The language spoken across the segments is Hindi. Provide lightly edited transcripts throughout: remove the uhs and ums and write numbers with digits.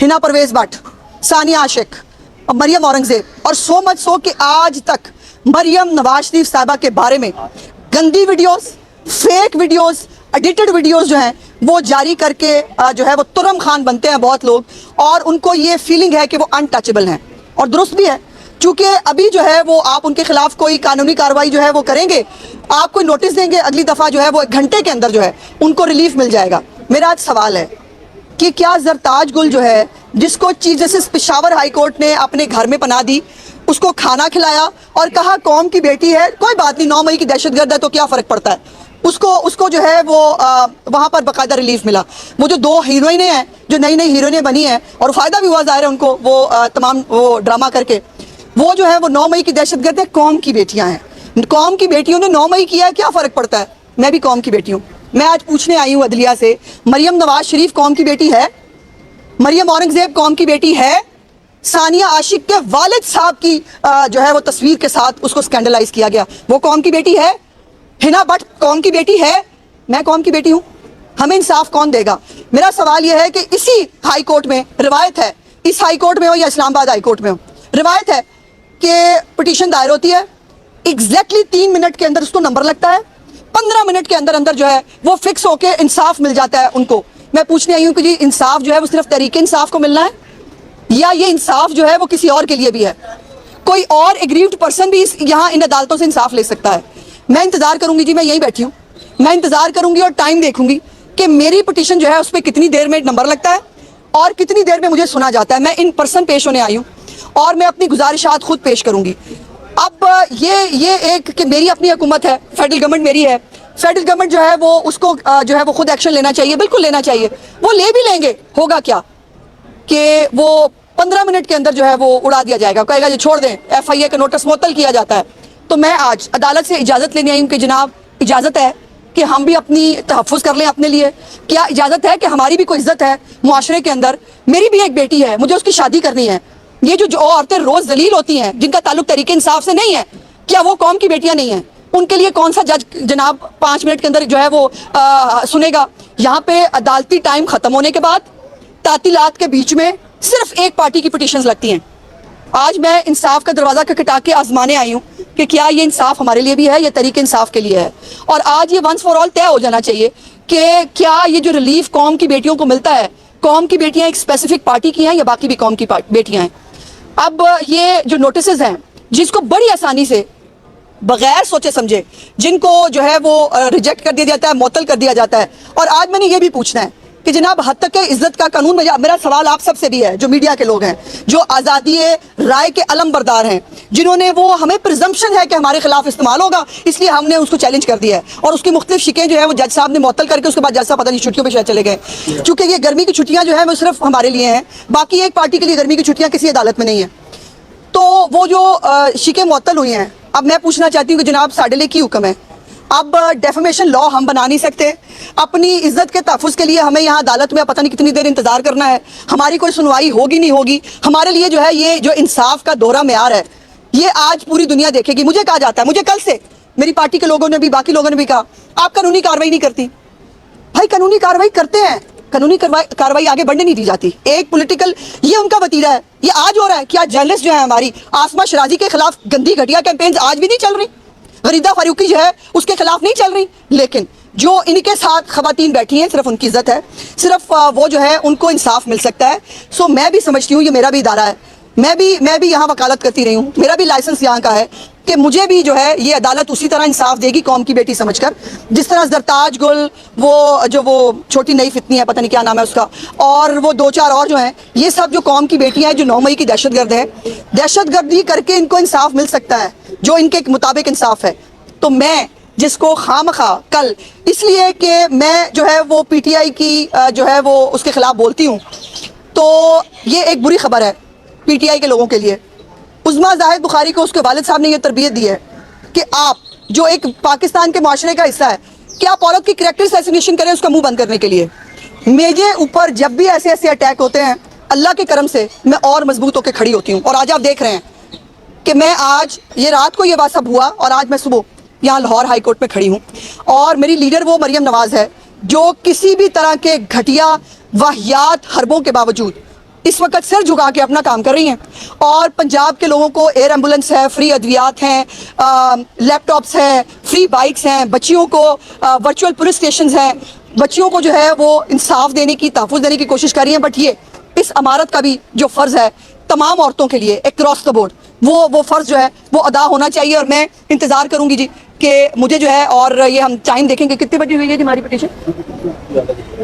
हिना परवेज भट्ट, सानिया आशिक, मरियम औरंगजेब और सो मच सो कि आज तक मरियम नवाज शरीफ साहबा के बारे में गंदी videos, fake videos, edited videos जो हैं वो जारी करके जो है वो तुरम खान बनते हैं बहुत लोग, और उनको ये फीलिंग है कि वो अनटचेबल हैं। और दुरुस्त भी है, क्योंकि अभी जो है वो आप उनके खिलाफ कोई कानूनी कार्रवाई जो है वो करेंगे, आप कोई नोटिस देंगे, अगली दफ़ा जो है वो 1 घंटे के अंदर जो है उनको रिलीफ मिल जाएगा। मेरा आज सवाल है कि क्या जरताज गुल जो है, जिसको chief justice Peshawar high court ने अपने घर में पनाह दी, उसको खाना खिलाया और कहा कौम की बेटी है, कोई बात नहीं, 9 मई की दहशतगर्द है तो क्या फ़र्क पड़ता है, उसको जो है वो वहाँ पर बाकायदा रिलीफ मिला। वो जो 2 हीरोइनें हैं जो नई नई हीरोइनें बनी हैं, और फ़ायदा भी हुआ ज़ाहिर है उनको, वो तमाम वो ड्रामा करके, वो जो है वो 9 मई की दहशतगर्द है, कौम की बेटियां हैं। कौम की बेटियों ने 9 मई किया है, क्या फ़र्क पड़ता है, मैं भी कौम की बेटी हूँ। मैं आज पूछने आई हूँ अदलिया से, मरियम नवाज शरीफ कौम की बेटी है? मरियम औरंगजेब कौम की बेटी है? सानिया आशिक के वालिद साहब की जो है वो तस्वीर के साथ उसको स्कैंडलाइज किया गया, वो कौम की बेटी है? हिना भट्ट कौम की बेटी है? मैं कौम की बेटी हूँ। हमें इंसाफ कौन देगा? मेरा सवाल यह है कि इसी हाई कोर्ट में रिवायत है, इस हाई कोर्ट में हो या इस्लामाबाद हाई कोर्ट में हो, रिवायत है कि पिटीशन दायर होती है, एग्जैक्टली 3 मिनट के अंदर उसको नंबर लगता है, 15 मिनट के अंदर अंदर जो है वो फिक्स होके इंसाफ मिल जाता है उनको। मैं पूछने आई हूँ कि जी इंसाफ जो है वो सिर्फ तरीके इंसाफ को मिलना है, या ये इंसाफ जो है वो किसी और के लिए भी है? कोई और एग्रीव्ड पर्सन भी यहाँ इन अदालतों से इंसाफ ले सकता है। मैं इंतजार करूंगी जी, मैं यहीं बैठी हूँ, मैं इंतजार करूंगी और टाइम देखूंगी कि मेरी पिटीशन जो है उस पर कितनी देर में नंबर लगता है और कितनी देर में मुझे सुना जाता है। मैं इन पर्सन पेश होने आई हूँ और मैं अपनी गुजारिशात खुद पेश करूंगी। अब ये एक कि मेरी अपनी हुकूमत है, फेडरल गवर्नमेंट मेरी है, फेडरल गवर्नमेंट जो है वो उसको जो है वो खुद एक्शन लेना चाहिए, बिल्कुल लेना चाहिए, वो ले भी लेंगे। होगा क्या कि वो 15 मिनट के अंदर जो है वो उड़ा दिया जाएगा, कहेगा जी छोड़ दें, FIA का नोटिस मुअत्तल किया जाता है। तो मैं आज अदालत से इजाज़त लेने आई हूँ कि जनाब इजाज़त है कि हम भी अपनी तहफ़्फ़ुज़ कर लें अपने लिए, क्या इजाज़त है कि हमारी भी कोई इज्जत है मुआशरे के अंदर, मेरी भी एक बेटी है, मुझे उसकी शादी करनी है। ये जो औरतें रोज़ जलील होती हैं, जिनका ताल्लुक तरीके इंसाफ से नहीं है, क्या वो कौम की बेटियां नहीं हैं? उनके लिए कौन सा जज जनाब 5 मिनट के अंदर जो है वो सुनेगा? यहाँ पे अदालती टाइम ख़त्म होने के बाद तातीलात के बीच में सिर्फ एक पार्टी की पिटीशंस लगती हैं। आज मैं इंसाफ का दरवाज़ा खटखटा के आजमाने आई हूँ कि क्या ये इंसाफ हमारे लिए भी है, ये तरीके इंसाफ के लिए है। और आज ये वंस फॉर ऑल तय हो जाना चाहिए कि क्या ये जो रिलीफ कौम की बेटियों को मिलता है, कौम की बेटियां एक स्पेसिफिक पार्टी की हैं या बाकी भी कौम की बेटियां हैं। अब ये जो नोटिसेस हैं, जिसको बड़ी आसानी से बगैर सोचे समझे जिनको जो है वो रिजेक्ट कर दिया जाता है, मुअत्तल कर दिया जाता है। और आज मैंने ये भी पूछना है कि जनाब हद तक इज्जत का कानून, मेरा सवाल आप सबसे भी है जो मीडिया के लोग हैं, जो आज़ादी राय के अलम बरदार हैं, जिन्होंने वो हमें प्रिजम्पशन है कि हमारे खिलाफ इस्तेमाल होगा इसलिए हमने उसको चैलेंज कर दिया है, और उसकी मुख्तलिफ शिकें जो है वो जज साहब ने मुअत्तल करके उसके बाद जज साहब पता नहीं छुट्टियों पर शायद चले गए, क्योंकि ये गर्मी की छुट्टियाँ जो है वो सिर्फ हमारे लिए हैं, बाकी एक पार्टी के लिए गर्मी की छुट्टियाँ किसी अदालत में नहीं है। तो वो जो शिकें मुअत्तल हुई हैं, अब मैं पूछना चाहती हूँ कि जनाब साढ़े लिए की हुक्म है? अब डेफेमेशन लॉ हम बना नहीं सकते, अपनी इज्जत के तहफ़्फ़ुज़ के लिए हमें यहाँ अदालत में पता नहीं कितनी देर इंतज़ार करना है, हमारी कोई सुनवाई होगी नहीं होगी। हमारे लिए जो है ये जो इंसाफ का दोहरा मेयार है, ये आज पूरी दुनिया देखेगी। मुझे कहा जाता है, मुझे कल से मेरी पार्टी के लोगों ने भी, बाकी लोगों ने भी कहा आप कानूनी कार्रवाई नहीं करती। भाई कानूनी कार्रवाई करते हैं, कानूनी कार्रवाई आगे बढ़ने नहीं दी जाती। एक पॉलिटिकल, ये उनका वतीरा है, ये आज हो रहा है कि आज जर्नलिस्ट जो है हमारी आसमा शराजी के खिलाफ गंदी घटिया कैंपेन्स आज भी नहीं चल रही, गरीदा फारूकी जो है उसके खिलाफ नहीं चल रही, लेकिन जो इनके साथ खवातीन बैठी हैं सिर्फ उनकी इज्जत है, सिर्फ वो जो है उनको इंसाफ मिल सकता है। सो मैं भी समझती हूँ ये मेरा भी इदारा है, मैं भी यहाँ वकालत करती रही हूँ, मेरा भी लाइसेंस यहाँ का है कि मुझे भी जो है ये अदालत उसी तरह इंसाफ देगी कौम की बेटी समझकर, जिस तरह जरताज गुल, वो छोटी नई फितनी है, पता नहीं क्या नाम है उसका, और वो 2-4 और जो हैं, ये सब जो कौम की बेटियां हैं जो 9 मई की दहशतगर्द है, दहशतगर्दी करके इनको इंसाफ मिल सकता है जो इनके मुताबिक इंसाफ है। तो मैं जिसको खामखा कल इसलिए कि मैं जो है वो PTI की जो है वो उसके खिलाफ बोलती हूँ, तो ये एक बुरी खबर है PTI के लोगों के लिए। उस्मा जाहिद बुखारी को उसके वालिद साहब ने यह तरबियत दी है कि आप जो एक पाकिस्तान के माशरे का हिस्सा है, कि आप औरत की कैरेक्टर असैसिनेशन करें उसका मुंह बंद करने के लिए। मेरे ऊपर जब भी ऐसे ऐसे अटैक होते हैं, अल्लाह के करम से मैं और मजबूत होकर खड़ी होती हूँ। और आज आप देख रहे हैं कि मैं आज ये रात को ये बात सब हुआ और आज मैं सुबह यहाँ लाहौर हाई कोर्ट में खड़ी हूँ, और मेरी लीडर वो मरियम नवाज है जो किसी भी तरह के घटिया वाहियात हरबों के बावजूद इस वक्त सिर झुका के अपना काम कर रही हैं और पंजाब के लोगों को एयर एम्बुलेंस है, फ्री अद्वियात हैं, लैपटॉप्स हैं, फ्री बाइक्स हैं, बच्चियों को वर्चुअल पुलिस स्टेशन हैं, बच्चियों को जो है वो इंसाफ देने की, तहफ़्फ़ुज़ देने की कोशिश कर रही हैं। बट ये इस अमारत का भी जो फ़र्ज़ है तमाम औरतों के लिए अक्रॉस द बोर्ड, वो फ़र्ज़ जो है वो अदा होना चाहिए। और मैं इंतज़ार करूँगी जी कि मुझे जो है, और ये हम टाइम देखेंगे कितने बजे हुई है जी हमारी पिटीशन,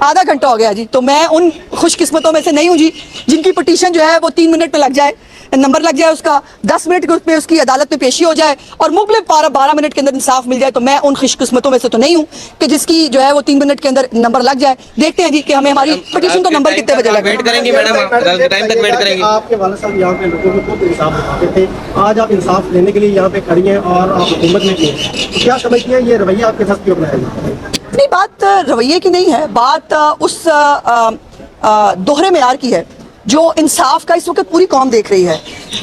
आधा घंटा हो गया जी। तो मैं उन खुशकिस्मतों में से नहीं हूँ जी जिनकी पिटीशन जो है वो 3 मिनट में लग जाए, नंबर लग जाए उसका, 10 मिनट में उसकी अदालत में पेशी हो जाए और मुगले 12 मिनट के अंदर इंसाफ मिल जाए। तो मैं उन खुशकिस्मतों में से तो नहीं हूँ कि जिसकी जो है वो 3 मिनट के अंदर नंबर लग जाए। देखते हैं जी कि हमें हमारी पिटीशन का नंबर कितने बजे लगे। वेट करेंगे मैडम, अदालत के टाइम तक वेट करेंगे। आपके वाला साहब यहाँ पे लोगों को खुद इंसाफ दिखाते थे, आज आप इंसाफ लेने के लिए यहाँ पे खड़ी हैं और आप हुकूमत में की हैं, तो क्या समझती हैं ये रवैया आपके साथ क्यों अपनाया? नहीं, बात रवैये की नहीं है, बात उस दोहरे मेयार की है जो इंसाफ का इस वक्त पूरी कौम देख रही है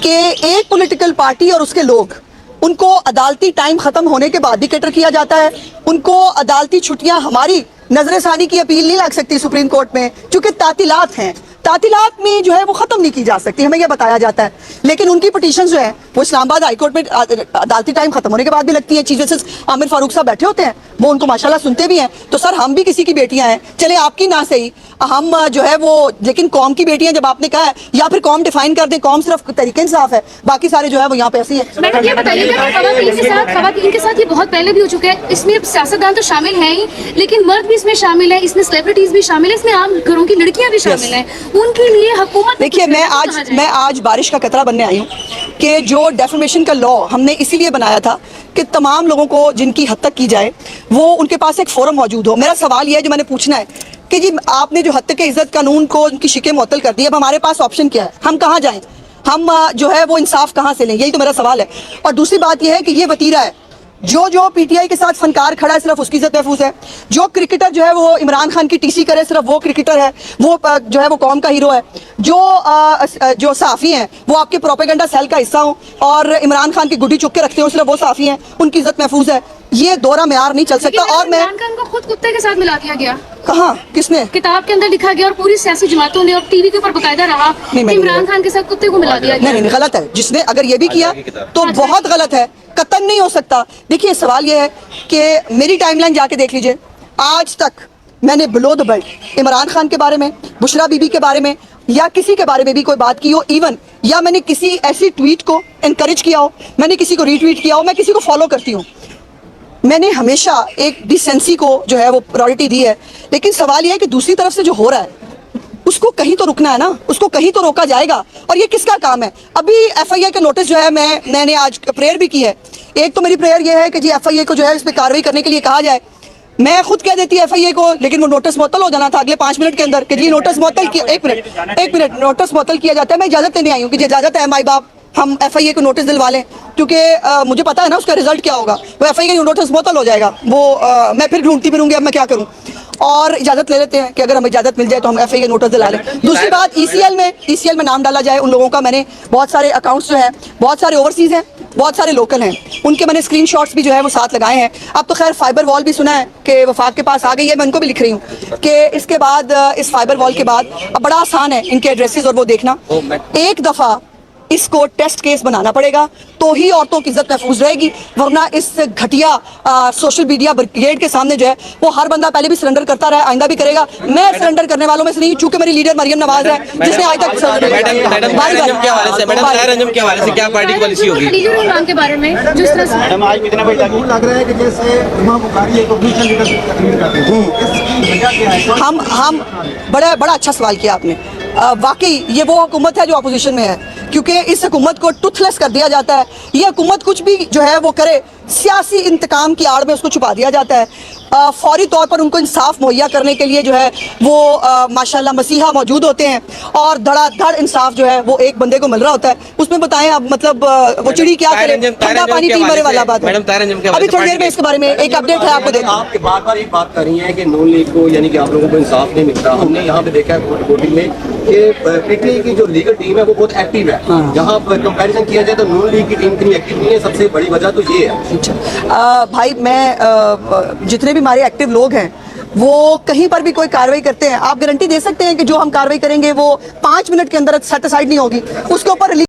कि एक पॉलिटिकल पार्टी और उसके लोग, उनको अदालती टाइम खत्म होने के बाद भी कैटर किया जाता है। उनको अदालती छुट्टियां, हमारी नजर सानी की अपील नहीं लग सकती सुप्रीम कोर्ट में क्योंकि तातीलात हैं, तातीलात में जो है वो ख़त्म नहीं की जा सकती, हमें यह बताया जाता है। लेकिन उनकी पिटीशन जो है वो इस्लामाबाद हाई कोर्ट में अदालती टाइम खत्म होने के बाद भी लगती है। चीफ जस्टिस आमिर फारूक साहब बैठे होते हैं, वो उनको माशाल्लाह सुनते भी हैं। तो सर, हम भी किसी की बेटियां हैं, चले आपकी ना सही, हम जो है वो, लेकिन कौम की बेटियां जब आपने कहा है, या फिर कौम डिफाइन कर दें, कौम सिर्फ तरीके इंसाफ है, बाकी सारे जो है वो यहाँ पे ऐसी है। मैडम ये बताइएगा कि खवातीन के साथ ये बहुत पहले भी हो चुका है, इसमें अब सियासतदान तो शामिल हैं ही, लेकिन मर्द भी इसमें शामिल है, इसमें सेलिब्रिटीज भी शामिल है, इसमें आम घरों की लड़कियां भी शामिल हैं। उनके लिए हुकूमत, देखिए, मैं आज बारिश का कतरा बनने आई हूँ कि जो डेफर्मेशन का लॉ हमने इसीलिए बनाया था कि तमाम लोगों को जिनकी हद तक की जाए वो उनके पास एक फोरम मौजूद हो। मेरा सवाल यह है जो मैंने पूछना है कि जी आपने जो हद तक इज्जत कानून को उनकी शिकें मुअत्तल कर दी, अब हमारे पास ऑप्शन क्या है, हम कहाँ जाएं, हम जो है वो इंसाफ कहाँ से लें, यही तो मेरा सवाल है। और दूसरी बात यह है कि ये वतीरा है, जो पीटीआई के साथ फनकार खड़ा है सिर्फ उसकी इज्जत महफूज है, जो क्रिकेटर जो है वो इमरान खान की टीसी करे सिर्फ वो क्रिकेटर है, वो जो है वो कौम का हीरो है, जो सहाफ़ी हैं वो आपके प्रोपेगेंडा सेल का हिस्सा हो और इमरान खान की गुड्डी चुप के रखते हो, सिर्फ वो सहाफ़ी हैं, उनकी इज्जत महफूज है। ये दोहरा मेयार नहीं चल सकता। और मैं, इमरान खान को खुद कुत्ते के साथ मिला दिया गया, कहाँ, किसने? किताब के अंदर लिखा गया और पूरी सियासी जमातों ने और टीवी के ऊपर बकायदा रहा कि इमरान खान के साथ कुत्ते को मिला दिया गया। नहीं, गलत है। जिसने अगर ये भी किया तो बहुत गलत है, कतई नहीं हो सकता। देखिए, सवाल ये है कि मेरी टाइमलाइन जाके देख लीजिए, आज तक मैंने below the belt Imran Khan के बारे में, बुशरा बीबी के बारे में या किसी के बारे में भी कोई बात की हो, इवन या मैंने किसी ऐसी ट्वीट को इनकरेज किया हो, मैंने किसी को रीट्वीट किया हो, मैं किसी को फॉलो करती हूँ, मैंने हमेशा एक डिसेंसी को जो है वो प्रायोरिटी दी है। लेकिन सवाल यह है कि दूसरी तरफ से जो हो रहा है उसको कहीं तो रुकना है ना, उसको कहीं तो रोका जाएगा। और ये किसका काम है? अभी एफआईए का नोटिस जो है मैंने आज प्रेयर भी की है। एक तो मेरी प्रेयर ये है कि जी एफआईए को जो है इस पर कार्रवाई करने के लिए कहा जाए। मैं खुद कह देती एफआईए को, लेकिन वो नोटिस मुअत्तल हो जाना था अगले 5 मिनट के अंदर कि जी नोटिस मुअत्तल किया। एक मिनट, नोटिस मुअत्तल किया जाता है। मैं इजाजत लेने आई हूँ कि इजाजत है माई बाप हम एफआईए को नोटिस दिलवा लें, क्योंकि मुझे पता है ना उसका रिजल्ट क्या होगा, वो एफआईए का नोटिस मुअत्तल हो जाएगा। वो मैं फिर ढूंढती फिरूंगी, अब मैं क्या करूँ। और इजाजत ले लेते हैं कि अगर हमें इजाजत मिल जाए तो हम एफआईए का नोटिस दिला लें। दूसरी बात, ईसीएल में नाम डाला जाए उन लोगों का। मैंने बहुत सारे अकाउंट्स जो हैं, बहुत सारे ओवरसीज हैं, बहुत सारे लोकल हैं, उनके मैंने स्क्रीनशॉट्स भी जो है वो साथ लगाए हैं। अब तो खैर फाइबर वॉल भी सुना है कि वफाक के पास आ गई है, मैं उनको भी लिख रही हूँ कि इसके बाद, इस फाइबर वॉल के बाद अब बड़ा आसान है इनके एड्रेसेस और वो देखना। एक दफ़ा इसको टेस्ट केस बनाना पड़ेगा तो ही औरतों की इज्जत महफूज रहेगी, वरना इस घटिया सोशल मीडिया ब्रिगेड के सामने जो है वो हर बंदा पहले भी सरेंडर करता रहा, आइंदा भी करेगा। मैं सरेंडर करने वालों में से नहीं, चूंकि मेरी लीडर मरियम नवाज है जिसने आज तक क्या पार्टी की पॉलिसी होगी इमरान के बारे में जिस तरह से लग रहा है कि जैसे हम बड़ा अच्छा सवाल किया आपने। वाकई ये वो हुकूमत है जो अपोजिशन में है, क्योंकि इस हुकूमत को टूथलेस कर दिया जाता है। ये हुकूमत कुछ भी जो है वो करे, सियासी इंतकाम की आड़ में उसको छुपा दिया जाता है। फौरी तौर पर उनको इंसाफ मुहैया करने के लिए जो है वो माशाल्लाह मसीहा मौजूद होते हैं और धड़ाधड़ इंसाफ जो है वो एक बंदे को मिल रहा होता है। उसमें बताएं आप, मतलब वो चिड़ी क्या करे, ठंडा पानी पी मरे वाला बात है। अभी थोड़ी देर में इसके बारे में एक अपडेट है, आपको देना। आप बार बार एक बात कर रही हैं कि नून लीग को, यानी कि आप लोगों को इंसाफ नहीं मिलता। हमने यहाँ पे देखा है वोटिंग में कि पीटीआई की जो लीगल टीम है वो बहुत एक्टिव है। जहाँ कंपैरिजन किया जाए तो नून लीग की टीम इतनी एक्टिव नहीं है। सबसे बड़ी वजह तो ये है। भाई, मैं जितने भी हमारे एक्टिव लोग हैं वो कहीं पर भी कोई कार्रवाई करते हैं, आप गारंटी दे सकते हैं कि जो हम कार्रवाई करेंगे वो 5 मिनट के अंदर सेट असाइड नहीं होगी, उसके ऊपर